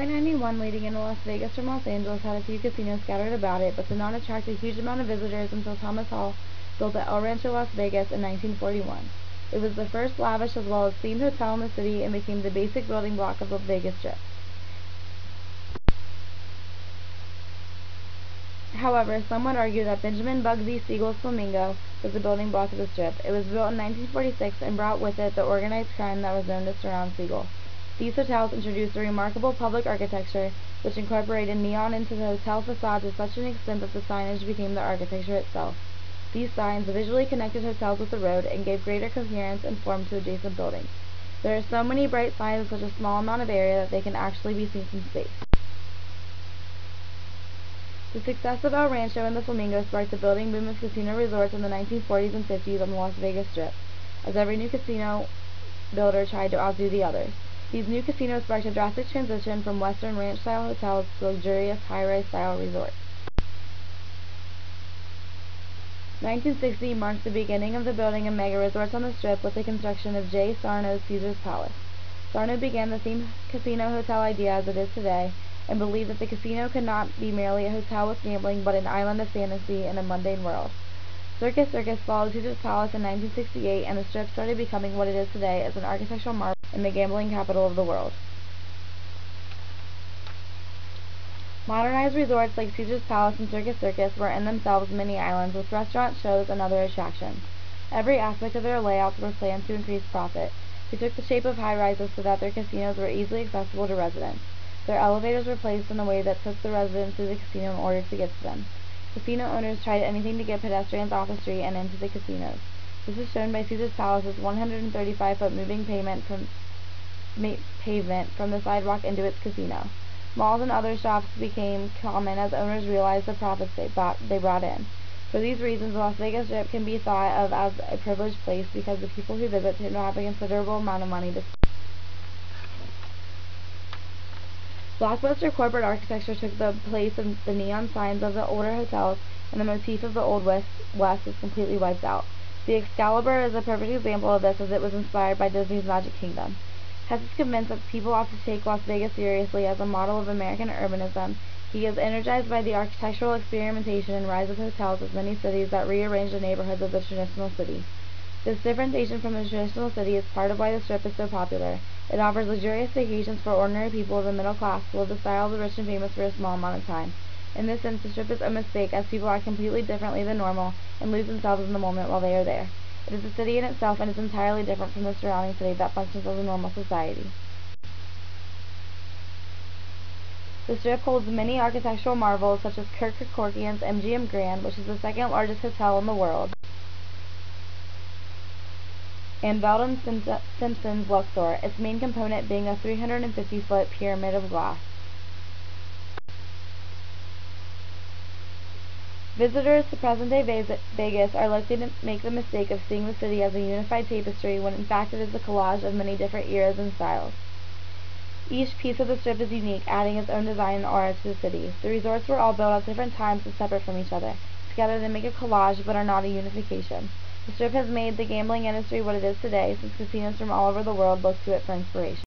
Highway 91 leading into Las Vegas from Los Angeles had a few casinos scattered about it, but did not attract a huge amount of visitors until Thomas Hall built the El Rancho Las Vegas in 1941. It was the first lavish as well as themed hotel in the city and became the basic building block of the Vegas Strip. However, some would argue that Benjamin Bugsy Siegel's Flamingo was the building block of the Strip. It was built in 1946 and brought with it the organized crime that was known to surround Siegel. These hotels introduced a remarkable public architecture, which incorporated neon into the hotel facade to such an extent that the signage became the architecture itself. These signs visually connected hotels with the road and gave greater coherence and form to adjacent buildings. There are so many bright signs in such a small amount of area that they can actually be seen from space. The success of El Rancho and the Flamingo sparked the building boom of casino resorts in the 1940s and 50s on the Las Vegas Strip, as every new casino builder tried to outdo the others. These new casinos sparked a drastic transition from Western ranch-style hotels to luxurious high-rise-style resorts. 1960 marked the beginning of the building of mega resorts on the Strip with the construction of J. Sarno's Caesars Palace. Sarno began the themed casino hotel idea as it is today, and believed that the casino could not be merely a hotel with gambling, but an island of fantasy in a mundane world. Circus followed Caesars Palace in 1968, and the Strip started becoming what it is today as an architectural marvel and the gambling capital of the world. Modernized resorts like Caesars Palace and Circus were in themselves mini islands with restaurants, shows, and other attractions. Every aspect of their layouts were planned to increase profit. They took the shape of high-rises so that their casinos were easily accessible to residents. Their elevators were placed in a way that took the residents to the casino in order to get to them. Casino owners tried anything to get pedestrians off the street and into the casinos. This is shown by Caesars Palace's 135-foot moving pavement from the sidewalk into its casino. Malls and other shops became common as owners realized the profits they brought in. For these reasons, the Las Vegas Strip can be thought of as a privileged place because the people who visit tend to have a considerable amount of money to spend. Blockbuster corporate architecture took the place of the neon signs of the older hotels, and the motif of the Old West was completely wiped out. The Excalibur is a perfect example of this, as it was inspired by Disney's Magic Kingdom. Hess is convinced that people ought to take Las Vegas seriously as a model of American urbanism. He is energized by the architectural experimentation and rise of hotels as many cities that rearrange the neighborhoods of the traditional city. This differentiation from the traditional city is part of why the Strip is so popular. It offers luxurious vacations for ordinary people of the middle class who live the style of the rich and famous for a small amount of time. In this sense, the Strip is a mistake, as people act completely differently than normal and lose themselves in the moment while they are there. It is a city in itself and is entirely different from the surrounding city that functions as a normal society. The Strip holds many architectural marvels such as Kirk Kerkorian's MGM Grand, which is the second largest hotel in the world, and Weldon Simpson's Luxor, its main component being a 350-foot pyramid of glass. Visitors to present-day Vegas are likely to make the mistake of seeing the city as a unified tapestry when in fact it is a collage of many different eras and styles. Each piece of the Strip is unique, adding its own design and aura to the city. The resorts were all built at different times and separate from each other. Together they make a collage but are not a unification. The Strip has made the gambling industry what it is today, since casinos from all over the world look to it for inspiration.